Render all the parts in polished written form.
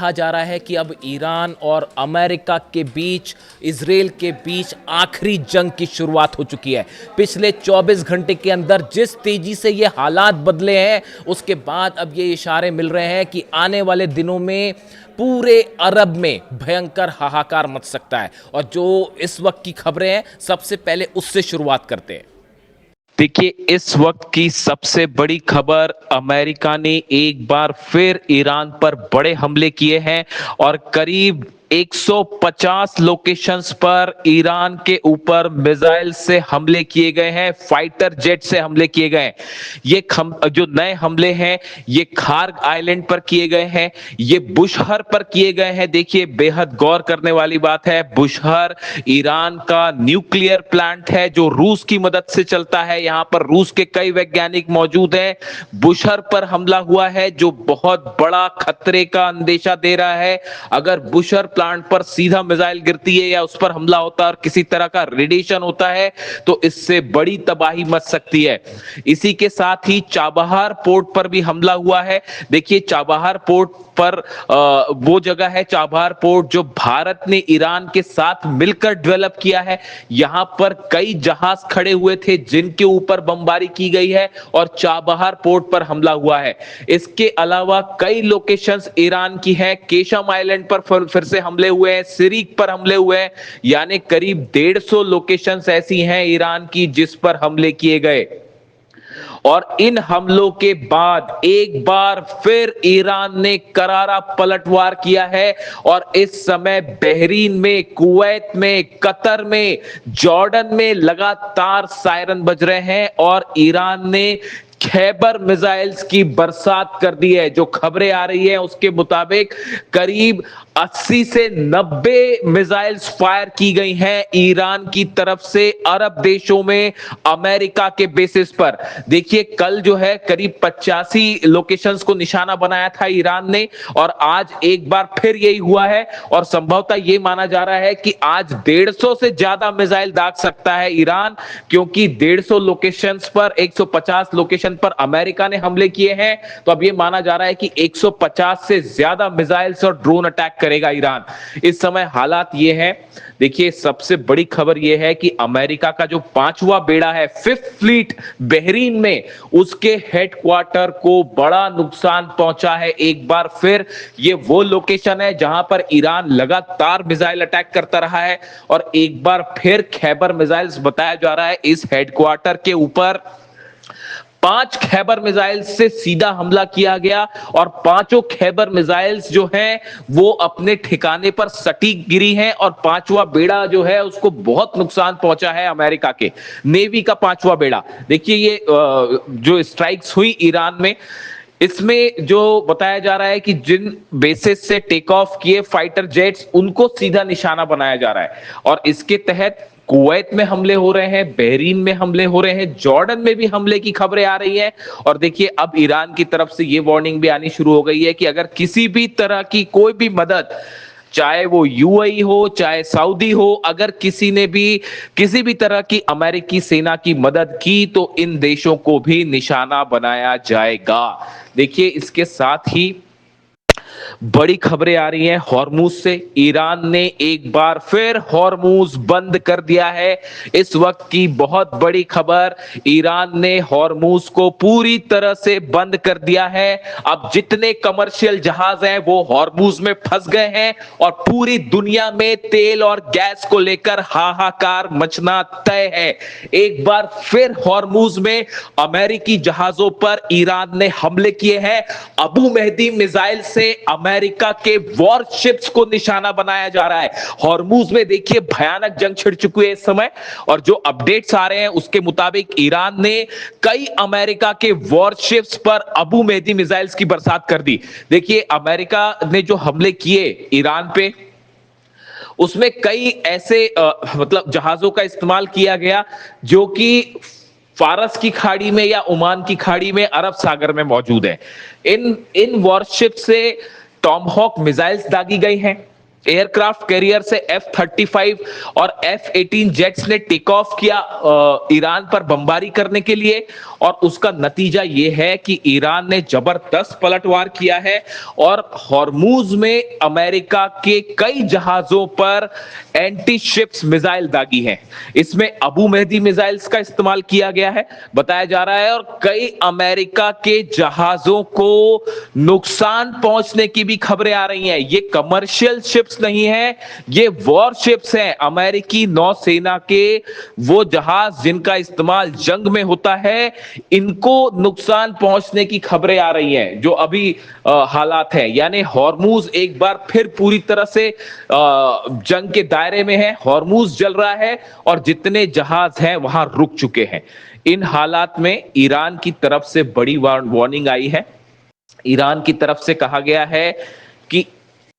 कहा जा रहा है कि अब ईरान और अमेरिका के बीच, इजराइल के बीच आखिरी जंग की शुरुआत हो चुकी है। पिछले 24 घंटे के अंदर जिस तेजी से ये हालात बदले हैं, उसके बाद अब ये इशारे मिल रहे हैं कि आने वाले दिनों में पूरे अरब में भयंकर हाहाकार मच सकता है। और जो इस वक्त की खबरें हैं, सबसे पहले उससे शुरुआत करते हैं। देखिए, इस वक्त की सबसे बड़ी खबर, अमेरिका ने एक बार फिर ईरान पर बड़े हमले किए हैं और करीब 150 लोकेशंस पर ईरान के ऊपर मिसाइल से हमले किए गए हैं, फाइटर जेट से हमले किए गए हैं। ये जो नए हमले हैं, ये खार्ग आइलैंड पर किए गए हैं, ये बुशहर पर किए गए हैं। देखिए, बेहद गौर करने वाली बात है, बुशहर ईरान का न्यूक्लियर प्लांट है जो रूस की मदद से चलता है। यहां पर रूस के कई वैज्ञानिक मौजूद हैं। बुशहर पर हमला हुआ है जो बहुत बड़ा खतरे का अंदेशा दे रहा है। अगर बुशहर प्लांट पर सीधा मिसाइल गिरती है या उस पर हमला होता है और किसी तरह का रेडिएशन होता है तो इससे बड़ी तबाही मच सकती है। इसी के साथ ही चाबहार पोर्ट पर भी हमला हुआ है। देखिए, चाबहार पोर्ट पर वो जगह है, चाबहार पोर्ट, जो भारत ने ईरान के साथ मिलकर डेवलप किया है। यहां पर कई जहाज खड़े हुए थे जिनके ऊपर बमबारी की गई है और चाबहार पोर्ट पर हमला हुआ है। इसके अलावा कई लोकेशंस ईरान की हैं। केशम आइलैंड पर फिर से हमले हुए हैं, सिरिक पर हमले हुए हैं, यानी करीब 150 लोकेशंस ऐसी हैं ईरान की जिस पर हमले किए गए। और इन हमलों के बाद एक बार फिर ईरान ने करारा पलटवार किया है और इस समय बहरीन में, कुवैत में, कतर में, जॉर्डन में लगातार सायरन बज रहे हैं और ईरान ने खैबर मिसाइल्स की बरसात कर दी है। जो खबरें आ रही हैं उसके मुताबिक करीब 80 से 90 मिसाइल्स फायर की गई हैं ईरान की तरफ से अरब देशों में, अमेरिका के बेसिस पर। देखिए, कल जो है करीब 85 लोकेशंस को निशाना बनाया था ईरान ने और आज एक बार फिर यही हुआ है और संभवतः यह माना जा रहा है कि आज 150 से ज्यादा मिसाइल दाग सकता है ईरान, क्योंकि 150 लोकेशंस पर 150 लोकेशन पर अमेरिका ने हमले किए हैं। तो अब यह माना जा रहा है कि 150 से ज्यादा मिसाइल्स और ड्रोन अटैक करेगा ईरान। इस समय हालात ये हैं। देखिए, सबसे बड़ी खबर यह है कि अमेरिका का जो 5वां बेड़ा है, 5th फ्लीट, बहरीन में, उसके हेडक्वार्टर को बड़ा नुकसान पहुंचा है। एक बार फिर ये वो लोकेशन है जहां पर ईरान लगातार मिसाइल अटैक करता रहा है और एक बार फिर खैबर मिसाइल्स बताया जा रहा है इस हेडक्वार्टर के ऊपर 5 खैबर मिसाइल्स से सीधा हमला किया गया और पांचों खैबर मिसाइल्स जो हैं वो अपने ठिकाने पर सटीक गिरी हैं और 5वां बेड़ा जो है उसको बहुत नुकसान पहुंचा है अमेरिका के नेवी का 5वां बेड़ा। देखिए, ये जो स्ट्राइक्स हुई ईरान में, इसमें जो बताया जा रहा है कि जिन बेसिस से टेक ऑफ किए फाइटर जेट्स, उनको सीधा निशाना बनाया जा रहा है और इसके तहत कुवैत में हमले हो रहे हैं, बहरीन में हमले हो रहे हैं, जॉर्डन में भी हमले की खबरें आ रही हैं। और देखिए, अब ईरान की तरफ से ये वार्निंग भी आनी शुरू हो गई है कि अगर किसी भी तरह की कोई भी मदद, चाहे वो यूएई हो, चाहे सऊदी हो, अगर किसी ने भी किसी भी तरह की अमेरिकी सेना की मदद की तो इन देशों को भी निशाना बनाया जाएगा। देखिए, इसके साथ ही बड़ी खबरें आ रही हैं हॉर्मूज से। ईरान ने एक बार फिर हॉर्मूज बंद कर दिया है। इस वक्त की बहुत बड़ी खबर, ईरान ने हॉर्मूज को पूरी तरह से बंद कर दिया है। अब जितने कमर्शियल जहाज हैं वो हॉर्मूज में फंस गए हैं और पूरी दुनिया में तेल और गैस को लेकर हाहाकार मचना तय है। एक बार फिर हॉर्मूज में अमेरिकी जहाजों पर ईरान ने हमले किए हैं। अबू मेहदी मिसाइल से अमेरिका के वॉरशिप्स को निशाना बनाया जा रहा है। हॉर्मूज में देखिए भयानक जंग छिड़ चुकी है इस समय और जो अपडेट्स आ रहे हैं उसके मुताबिक ईरान ने कई अमेरिका के वॉरशिप्स पर अबू मेहदी मिसाइल्स की बरसात कर दी। देखिए, अमेरिका ने जो हमले किए ईरान पे, उसमें कई ऐसे मतलब जहाजों का इस्तेमाल किया गया जो कि फारस की खाड़ी में या ओमान की खाड़ी में, अरब सागर में मौजूद है। इन वॉरशिप से टॉमहॉक मिसाइल्स दागी गई हैं। एयरक्राफ्ट कैरियर से F-35 और F-18 जेट्स ने टेक ऑफ किया ईरान पर बमबारी करने के लिए, और उसका नतीजा यह है कि ईरान ने जबरदस्त पलटवार किया है और हॉर्मूज में अमेरिका के कई जहाजों पर एंटी शिप्स मिसाइल दागी हैं। इसमें अबू मेहदी मिसाइल्स का इस्तेमाल किया गया है बताया जा रहा है, और कई अमेरिका के जहाजों को नुकसान पहुंचने की भी खबरें आ रही हैं। ये कमर्शियल शिप्स नहीं है, ये वॉर शिप्स हैं, अमेरिकी नौसेना के वो जहाज जिनका इस्तेमाल जंग में होता है, इनको नुकसान पहुंचने की खबरें आ रही हैं जो अभी हालात हैं। यानी हॉर्मूज एक बार फिर पूरी तरह से जंग के दायरे में है, हॉर्मूज जल रहा है और जितने जहाज हैं वहां रुक चुके हैं। इन हालात में ईरान की तरफ से बड़ी वार्निंग आई है। ईरान की तरफ से कहा गया है कि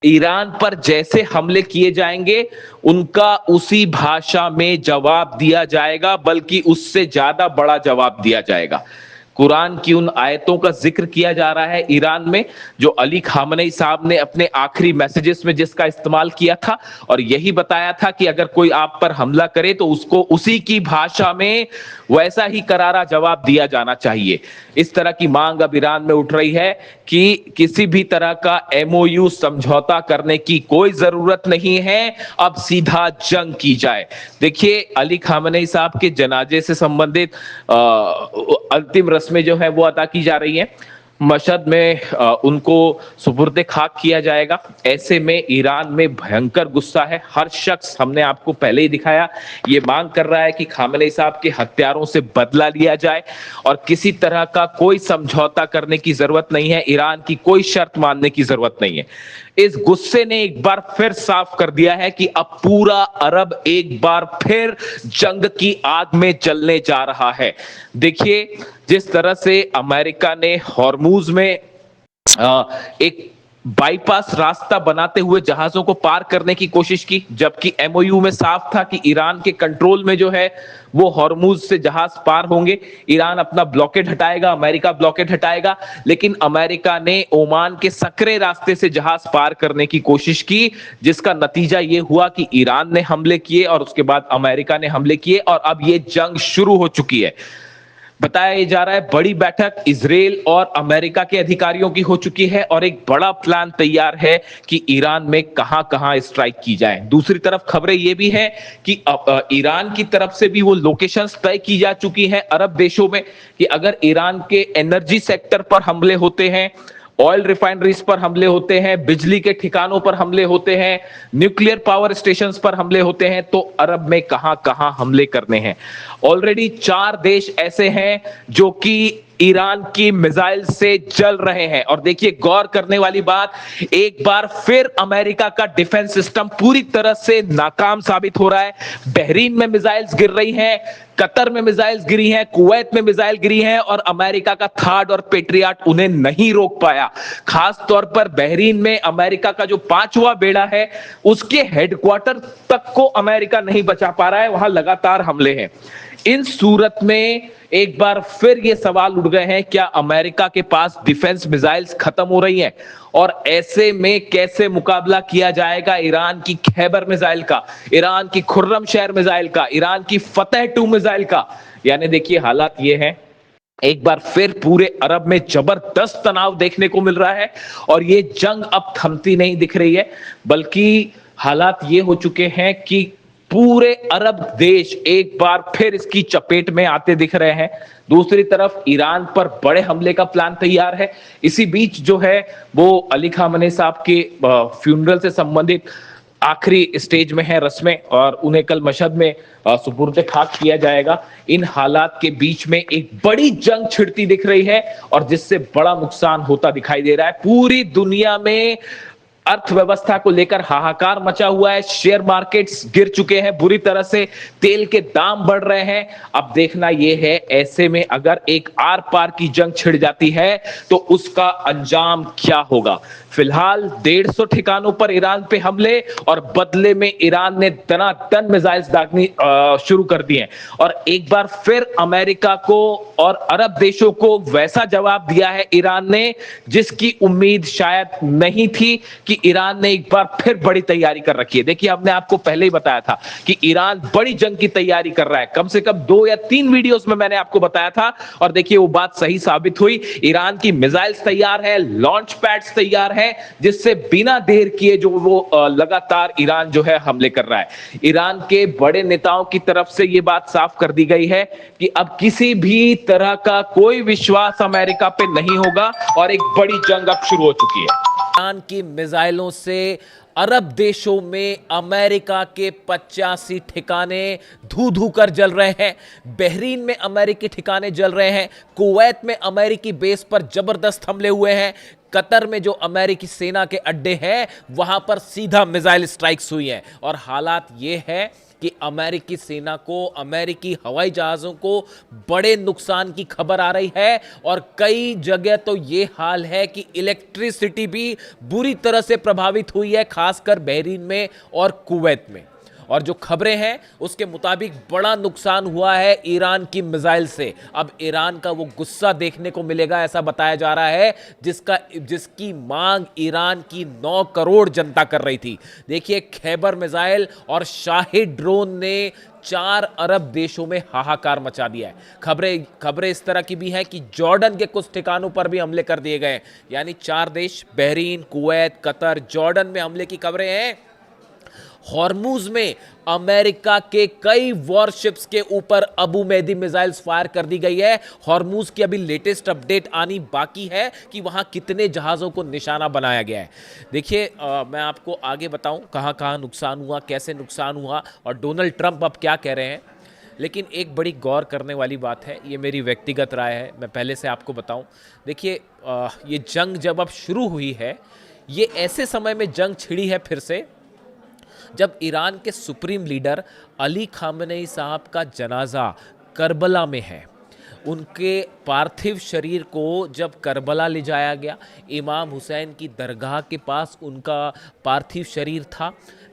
ईरान पर जैसे हमले किए जाएंगे उनका उसी भाषा में जवाब दिया जाएगा, बल्कि उससे ज्यादा बड़ा जवाब दिया जाएगा। कुरान की उन आयतों का जिक्र किया जा रहा है ईरान में जो अली खामनेई साहब ने अपने आखिरी मैसेजेस में जिसका इस्तेमाल किया था, और यही बताया था कि अगर कोई आप पर हमला करे तो उसको उसी की भाषा में वैसा ही करारा जवाब दिया जाना चाहिए। इस तरह की मांग अब ईरान में उठ रही है कि किसी भी तरह का MOU समझौता करने की कोई जरूरत नहीं है, अब सीधा जंग की जाए। देखिए, अली खामनेई साहब के जनाजे से संबंधित अंतिम रस्में जो है वो अदा की जा रही हैं। मशहद में उनको सुपुर्दे खाक किया जाएगा। ऐसे में ईरान में भयंकर गुस्सा है। हर शख्स, हमने आपको पहले ही दिखाया, ये मांग कर रहा है कि खामेनेई साहब के हत्यारों से बदला लिया जाए और किसी तरह का कोई समझौता करने की जरूरत नहीं है, ईरान की कोई शर्त मानने की जरूरत नहीं है। इस गुस्से ने एक बार फिर साफ कर दिया है कि अब पूरा अरब एक बार फिर जंग की आग में जलने जा रहा है। देखिए, जिस तरह से अमेरिका ने हॉर्मूज में एक बाईपास रास्ता बनाते हुए जहाजों को पार करने की कोशिश की, जबकि MOU में साफ था कि ईरान के कंट्रोल में जो है वो हॉर्मूज से जहाज पार होंगे, ईरान अपना ब्लॉकेड हटाएगा, अमेरिका ब्लॉकेड हटाएगा। लेकिन अमेरिका ने ओमान के सकरे रास्ते से जहाज पार करने की कोशिश की, जिसका नतीजा ये हुआ कि ईरान ने हमले किए और उसके बाद अमेरिका ने हमले किए और अब ये जंग शुरू हो चुकी है। बताया जा रहा है बड़ी बैठक इजराइल और अमेरिका के अधिकारियों की हो चुकी है और एक बड़ा प्लान तैयार है कि ईरान में कहां-कहां स्ट्राइक की जाए। दूसरी तरफ खबरें ये भी हैं कि ईरान की तरफ से भी वो लोकेशंस तय की जा चुकी हैं अरब देशों में कि अगर ईरान के एनर्जी सेक्टर पर हमले होते हैं, ऑयल रिफाइनरीज पर हमले होते हैं, बिजली के ठिकानों पर हमले होते हैं, न्यूक्लियर पावर स्टेशंस पर हमले होते हैं, तो अरब में कहां-कहां हमले करने हैं। ऑलरेडी 4 देश ऐसे हैं जो कि ईरान की मिसाइल से जल रहे हैं। और देखिए, गौर करने वाली बात, एक बार फिर अमेरिका का डिफेंस सिस्टम पूरी तरह से नाकाम साबित हो रहा है। बहरीन में मिसाइल्स गिर रही हैं, कतर में मिसाइल्स गिरी हैं, कुवैत में मिसाइल गिरी हैं और अमेरिका का थार्ड और पेट्रियट उन्हें नहीं रोक पाया। खास तौर पर बहरीन में अमेरिका का जो 5वां बेड़ा है, उसके हेडक्वार्टर तक को अमेरिका नहीं बचा पा रहा है, वहां लगातार हमले हैं। इन सूरत में एक बार फिर ये सवाल उठ गए हैं, क्या अमेरिका के पास डिफेंस मिसाइल्स खत्म हो रही हैं? और ऐसे में कैसे मुकाबला किया जाएगा ईरान की खैबर मिसाइल का, ईरान की खुर्रम शहर मिसाइल का, ईरान की फतेह 2 मिसाइल का? यानी देखिए, हालात ये हैं, एक बार फिर पूरे अरब में जबरदस्त तनाव देखने को मिल रहा है और ये जंग अब थमती नहीं दिख रही है, बल्कि हालात ये हो चुके हैं कि पूरे अरब देश एक बार फिर इसकी चपेट में आते दिख रहे हैं। दूसरी तरफ ईरान पर बड़े हमले का प्लान तैयार है। इसी बीच जो है वो अली खामेनेई साहब के फ्यूनरल से संबंधित आखिरी स्टेज में है रस्में और उन्हें कल मशहद में सुपुर्द खाक किया जाएगा। इन हालात के बीच में एक बड़ी जंग छिड़ती दिख रही है और जिससे बड़ा नुकसान होता दिखाई दे रहा है। पूरी दुनिया में अर्थव्यवस्था को लेकर हाहाकार मचा हुआ है, शेयर मार्केट्स गिर चुके हैं बुरी तरह से, तेल के दाम बढ़ रहे हैं। अब देखना यह है, ऐसे में अगर एक आर पार की जंग छिड़ जाती है तो उसका अंजाम क्या होगा। फिलहाल 150 ठिकानों पर ईरान पे हमले और बदले में ईरान ने दनादन मिसाइल्स दागनी शुरू कर दिए और एक बार फिर अमेरिका को और अरब देशों को वैसा जवाब दिया है ईरान ने जिसकी उम्मीद शायद नहीं थी कि कि ईरान ने एक बार फिर बड़ी तैयारी कर रखी है। देखिए, हमने आपको पहले ही बताया था कि ईरान बड़ी जंग की तैयारी कर रहा है। कम से कम 2 या 3 वीडियोस में मैंने आपको बताया था और देखिए वो बात सही साबित हुई। ईरान की मिसाइल्स तैयार है, लॉन्च पैड्स तैयार है, जिससे बिना देर किए जो वो लगातार ईरान जो है हमले कर रहा है। ईरान के बड़े नेताओं की तरफ से ये बात साफ कर दी गई है कि अब किसी भी तरह का कोई विश्वास अमेरिका पे नहीं होगा और एक बड़ी जंग अब शुरू हो चुकी है। ईरान की मिसाइलों से अरब देशों में अमेरिका के 85 ठिकाने धू धू कर जल रहे हैं। बहरीन में अमेरिकी ठिकाने जल रहे हैं। कुवैत में अमेरिकी बेस पर जबरदस्त हमले हुए हैं। कतर में जो अमेरिकी सेना के अड्डे हैं वहां पर सीधा मिसाइल स्ट्राइक्स हुई हैं और हालात ये है कि अमेरिकी सेना को, अमेरिकी हवाई जहाज़ों को बड़े नुकसान की खबर आ रही है और कई जगह तो ये हाल है कि इलेक्ट्रिसिटी भी बुरी तरह से प्रभावित हुई है, खासकर बहरीन में और कुवैत में। और जो खबरें हैं उसके मुताबिक बड़ा नुकसान हुआ है ईरान की मिसाइल से। अब ईरान का वो गुस्सा देखने को मिलेगा, ऐसा बताया जा रहा है, जिसकी मांग ईरान की 9 करोड़ जनता कर रही थी। देखिए, खैबर मिसाइल और शाहिद ड्रोन ने 4 अरब देशों में हाहाकार मचा दिया है। खबरें इस तरह की भी हैं कि जॉर्डन के कुछ ठिकानों पर भी हमले कर दिए गए। यानी 4 देश, बहरीन, कुवैत, कतर, जॉर्डन में हमले की खबरें हैं। हॉर्मुज में अमेरिका के कई वॉरशिप्स के ऊपर अबू मेहदी मिसाइल्स फायर कर दी गई है। हॉर्मुज की अभी लेटेस्ट अपडेट आनी बाकी है कि वहां कितने जहाजों को निशाना बनाया गया है। देखिए, मैं आपको आगे बताऊं कहां कहां नुकसान हुआ, कैसे नुकसान हुआ और डोनाल्ड ट्रंप अब क्या कह रहे हैं। लेकिन एक बड़ी गौर करने वाली बात है, ये मेरी व्यक्तिगत राय है, मैं पहले से आपको बताऊं। देखिए, ये जंग जब अब शुरू हुई है, ये ऐसे समय में जंग छिड़ी है फिर से जब ईरान के सुप्रीम लीडर अली खामेनेई साहब का जनाजा करबला में है। उनके पार्थिव शरीर को जब करबला ले जाया गया, इमाम हुसैन की दरगाह के पास उनका पार्थिव शरीर था।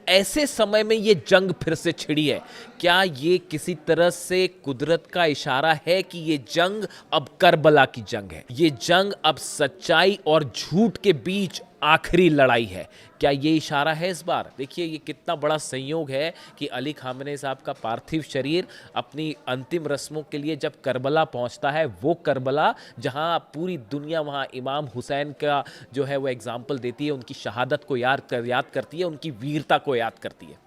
ऐसे समय में ये जंग फिर से छिड़ी है। क्या ये किसी तरह से कुदरत का इशारा है कि ये जंग अब करबला की जंग है? ये जंग अब सच्चाई और झूठ के बीच आखिरी लड़ाई है। क्या ये इशारा है इस बार? देखिए, ये कितना बड़ा संयोग है कि अली खामेनेई साहब का पार्थिव शरीर अपनी अंतिम रस्मों के लिए जब करबला पहुंचता है, वो करबला जहां पूरी दुनिया वहां इमाम हुसैन का जो है वो एग्जाम्पल देती है, उनकी शहादत को याद करती है, उनकी वीरता को याद करती है।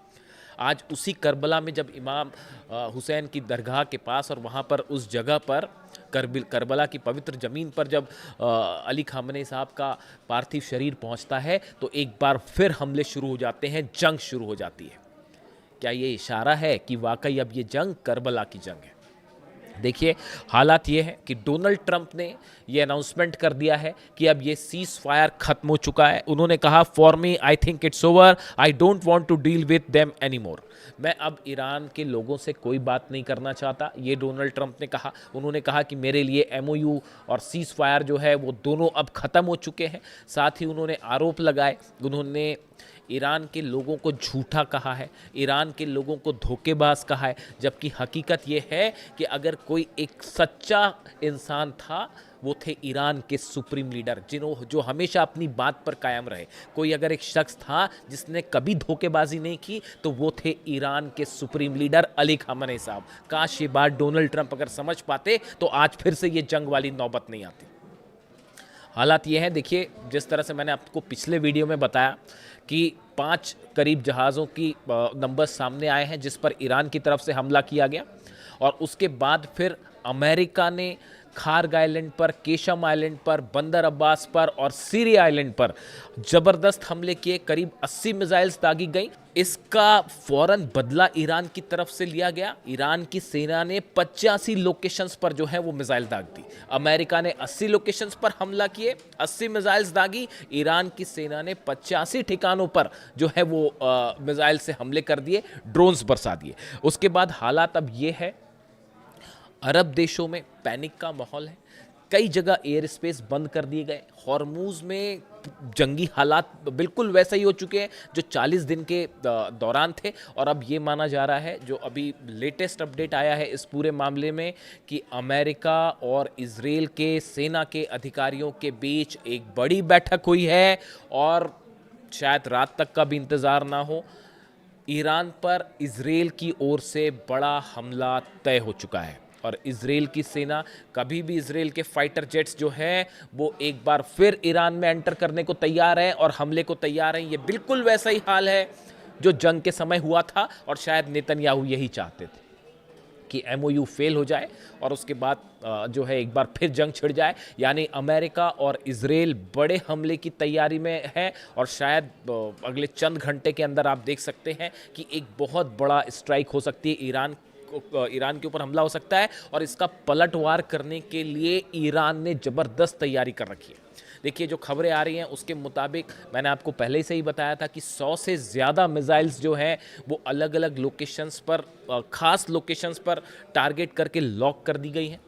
आज उसी करबला में जब इमाम हुसैन की दरगाह के पास और वहाँ पर उस जगह पर करबला की पवित्र ज़मीन पर जब अली खामेनेई साहब का पार्थिव शरीर पहुँचता है तो एक बार फिर हमले शुरू हो जाते हैं, जंग शुरू हो जाती है। क्या ये इशारा है कि वाकई अब ये जंग करबला की जंग है? देखिए, हालात ये है कि डोनाल्ड ट्रंप ने ये अनाउंसमेंट कर दिया है कि अब ये सीज फायर खत्म हो चुका है। उन्होंने कहा, for me I think it's over, I don't want to deal with them any more. मैं अब ईरान के लोगों से कोई बात नहीं करना चाहता, ये डोनाल्ड ट्रंप ने कहा। उन्होंने कहा कि मेरे लिए MOU और सीज फायर जो है वो दोनों अब ख़त्म हो चुके हैं। साथ ही उन्होंने आरोप लगाए, उन्होंने ईरान के लोगों को झूठा कहा है, ईरान के लोगों को धोखेबाज कहा है, जबकि हकीकत ये है कि अगर कोई एक सच्चा इंसान था वो थे ईरान के सुप्रीम लीडर, जो हमेशा अपनी बात पर कायम रहे। कोई अगर एक शख्स था जिसने कभी धोखेबाजी नहीं की तो वो थे ईरान के सुप्रीम लीडर अली खामेनेई साहब। काश ये बात डोनाल्ड ट्रंप अगर समझ पाते तो आज फिर से ये जंग वाली नौबत नहीं आती। हालात ये हैं, देखिए, जिस तरह से मैंने आपको पिछले वीडियो में बताया कि 5 करीब जहाज़ों की नंबर्स सामने आए हैं जिस पर ईरान की तरफ से हमला किया गया और उसके बाद फिर अमेरिका ने खार्ग आइलैंड पर, केशम आइलैंड पर, बंदर अब्बास पर और सीरी आइलैंड पर ज़बरदस्त हमले किए। करीब 80 मिसाइल्स दागी गई। इसका फौरन बदला ईरान की तरफ से लिया गया। ईरान की सेना ने 85 लोकेशंस पर जो है वो मिसाइल दाग दी। अमेरिका ने 80 लोकेशंस पर हमला किए, 80 मिसाइल्स दागी। ईरान की सेना ने 85 ठिकानों पर जो है वो मिसाइल से हमले कर दिए, ड्रोन्स बरसा दिए। उसके बाद हालात अब ये है, अरब देशों में पैनिक का माहौल है। कई जगह एयर स्पेस बंद कर दिए गए। हॉर्मुज में जंगी हालात बिल्कुल वैसे ही हो चुके हैं जो 40 दिन के दौरान थे और अब ये माना जा रहा है, जो अभी लेटेस्ट अपडेट आया है इस पूरे मामले में, कि अमेरिका और इजराइल के सेना के अधिकारियों के बीच एक बड़ी बैठक हुई है और शायद रात तक का भी इंतज़ार ना हो, ईरान पर इजराइल की ओर से बड़ा हमला तय हो चुका है और इजराइल की सेना, कभी भी इजराइल के फाइटर जेट्स जो हैं वो एक बार फिर ईरान में एंटर करने को तैयार है और हमले को तैयार है। ये बिल्कुल वैसा ही हाल है जो जंग के समय हुआ था और शायद नेतन्याहू यही चाहते थे कि एमओयू फेल हो जाए और उसके बाद जो है एक बार फिर जंग छिड़ जाए। यानी अमेरिका और इजराइल बड़े हमले की तैयारी में है और शायद अगले चंद घंटे के अंदर आप देख सकते हैं कि एक बहुत बड़ा स्ट्राइक हो सकती है, ईरान के ऊपर हमला हो सकता है और इसका पलटवार करने के लिए ईरान ने ज़बरदस्त तैयारी कर रखी है। देखिए जो खबरें आ रही हैं उसके मुताबिक, मैंने आपको पहले से ही बताया था कि 100 से ज़्यादा मिसाइल्स जो हैं वो अलग अलग लोकेशंस पर, ख़ास लोकेशंस पर टारगेट करके लॉक कर दी गई हैं।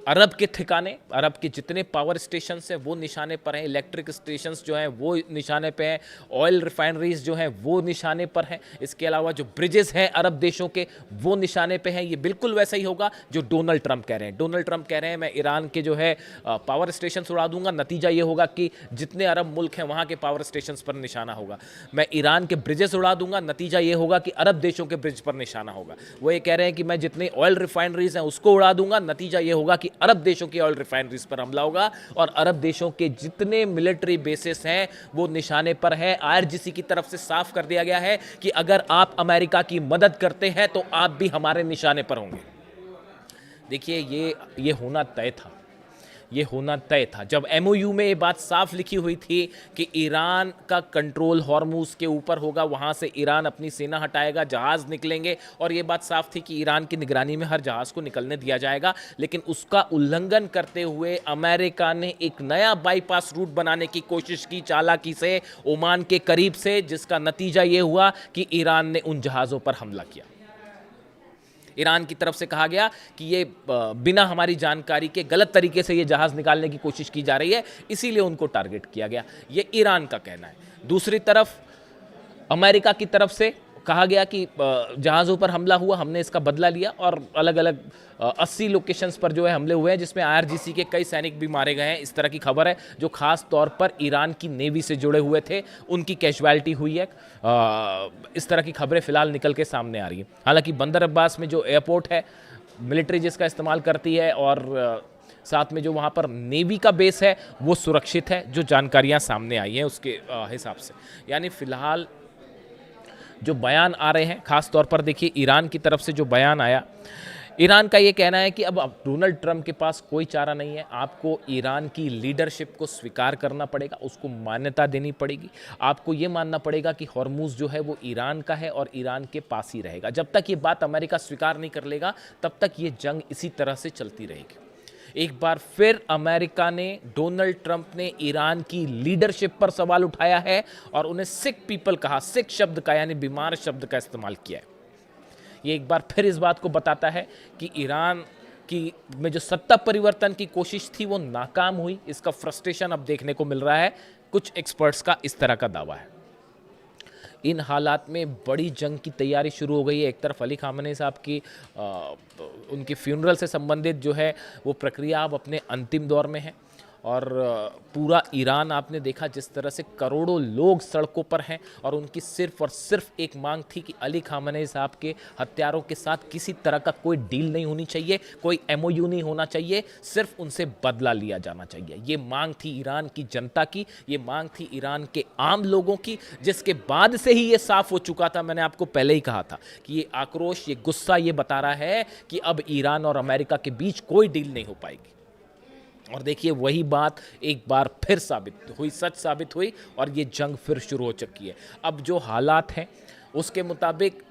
अरब के ठिकाने, अरब के जितने पावर स्टेशन हैं वो निशाने पर हैं, इलेक्ट्रिक स्टेशंस जो हैं वो निशाने पे हैं, ऑयल रिफाइनरीज जो हैं वो निशाने पर हैं। इसके अलावा जो ब्रिजेस हैं अरब देशों के वो निशाने पे हैं। ये बिल्कुल वैसा ही होगा जो डोनाल्ड ट्रंप कह रहे हैं। डोनाल्ड ट्रंप कह रहे हैं मैं ईरान के जो है पावर स्टेशन उड़ा दूंगा, नतीजा ये होगा कि जितने अरब मुल्क हैं वहाँ के पावर स्टेशन पर निशाना होगा। मैं ईरान के ब्रिजेस उड़ा दूंगा, नतीजा ये होगा कि अरब देशों के ब्रिज पर निशाना होगा। वो ये कह रहे हैं कि मैं जितने ऑयल रिफाइनरीज हैं उसको उड़ा दूंगा, नतीजा ये होगा कि अरब देशों की ऑयल रिफाइनरीज पर हमला होगा और अरब देशों के जितने मिलिट्री बेसिस हैं वो निशाने पर है। आईआरजीसी की तरफ से साफ कर दिया गया है कि अगर आप अमेरिका की मदद करते हैं तो आप भी हमारे निशाने पर होंगे। देखिए ये होना तय था, ये होना तय था। जब एमओयू में ये बात साफ लिखी हुई थी कि ईरान का कंट्रोल हॉर्मुज के ऊपर होगा, वहाँ से ईरान अपनी सेना हटाएगा, जहाज़ निकलेंगे और ये बात साफ थी कि ईरान की निगरानी में हर जहाज़ को निकलने दिया जाएगा। लेकिन उसका उल्लंघन करते हुए अमेरिका ने एक नया बाईपास रूट बनाने की कोशिश की चालाकी से ओमान के करीब से, जिसका नतीजा ये हुआ कि ईरान ने उन जहाज़ों पर हमला किया। ईरान की तरफ से कहा गया कि ये बिना हमारी जानकारी के गलत तरीके से ये जहाज़ निकालने की कोशिश की जा रही है, इसीलिए उनको टारगेट किया गया। ये ईरान का कहना है। दूसरी तरफ अमेरिका की तरफ से कहा गया कि जहाज़ों पर हमला हुआ, हमने इसका बदला लिया और अलग अलग 80 लोकेशंस पर जो है हमले हुए हैं, जिसमें आईआरजीसी के कई सैनिक भी मारे गए हैं। इस तरह की खबर है जो खास तौर पर ईरान की नेवी से जुड़े हुए थे, उनकी कैजुअलिटी हुई है। इस तरह की खबरें फिलहाल निकल के सामने आ रही हैं। हालांकि बंदर अब्बास में जो एयरपोर्ट है, मिलिट्री जिसका इस्तेमाल करती है और साथ में जो वहाँ पर नेवी का बेस है वो सुरक्षित है, जो जानकारियाँ सामने आई हैं उसके हिसाब से। यानी फिलहाल जो बयान आ रहे हैं, खास तौर पर देखिए ईरान की तरफ से जो बयान आया, ईरान का ये कहना है कि अब डोनाल्ड ट्रंप के पास कोई चारा नहीं है, आपको ईरान की लीडरशिप को स्वीकार करना पड़ेगा, उसको मान्यता देनी पड़ेगी। आपको ये मानना पड़ेगा कि हॉर्मुज जो है वो ईरान का है और ईरान के पास ही रहेगा। जब तक ये बात अमेरिका स्वीकार नहीं कर लेगा तब तक ये जंग इसी तरह से चलती रहेगी। एक बार फिर अमेरिका ने, डोनाल्ड ट्रंप ने ईरान की लीडरशिप पर सवाल उठाया है और उन्हें सिक पीपल कहा, सिक शब्द का यानी बीमार शब्द का इस्तेमाल किया है। ये एक बार फिर इस बात को बताता है कि ईरान की में जो सत्ता परिवर्तन की कोशिश थी वो नाकाम हुई। इसका फ्रस्ट्रेशन अब देखने को मिल रहा है। कुछ एक्सपर्ट्स का इस तरह का दावा है। इन हालात में बड़ी जंग की तैयारी शुरू हो गई है। एक तरफ अली खामनेई साहब की उनकी फ्यूनरल से संबंधित जो है वो प्रक्रिया अब अपने अंतिम दौर में है और पूरा ईरान आपने देखा जिस तरह से करोड़ों लोग सड़कों पर हैं और उनकी सिर्फ और सिर्फ एक मांग थी कि अली खामनेई साहब के हत्यारों के साथ किसी तरह का कोई डील नहीं होनी चाहिए, कोई एमओयू नहीं होना चाहिए, सिर्फ उनसे बदला लिया जाना चाहिए। ये मांग थी ईरान की जनता की, ये मांग थी ईरान के आम लोगों की, जिसके बाद से ही ये साफ हो चुका था। मैंने आपको पहले ही कहा था कि ये आक्रोश, ये गुस्सा ये बता रहा है कि अब ईरान और अमेरिका के बीच कोई डील नहीं हो पाएगी। और देखिए वही बात एक बार फिर साबित हुई, सच साबित हुई और ये जंग फिर शुरू हो चुकी है। अब जो हालात हैं उसके मुताबिक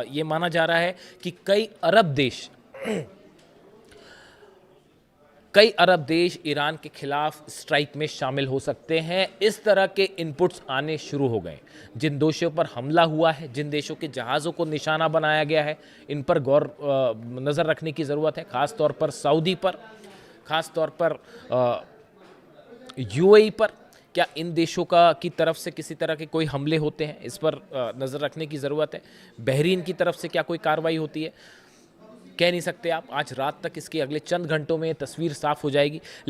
ये माना जा रहा है कि कई अरब देश ईरान के खिलाफ स्ट्राइक में शामिल हो सकते हैं। इस तरह के इनपुट्स आने शुरू हो गए। जिन देशों पर हमला हुआ है, जिन देशों के जहाज़ों को निशाना बनाया गया है, इन पर गौर नज़र रखने की ज़रूरत है। ख़ास तौर पर सऊदी पर, ख़ास तौर पर यूएई पर। क्या इन देशों की तरफ से किसी तरह के कोई हमले होते हैं, इस पर नज़र रखने की ज़रूरत है। बहरीन की तरफ से क्या कोई कार्रवाई होती है, कह नहीं सकते आप। आज रात तक, इसके अगले चंद घंटों में तस्वीर साफ हो जाएगी।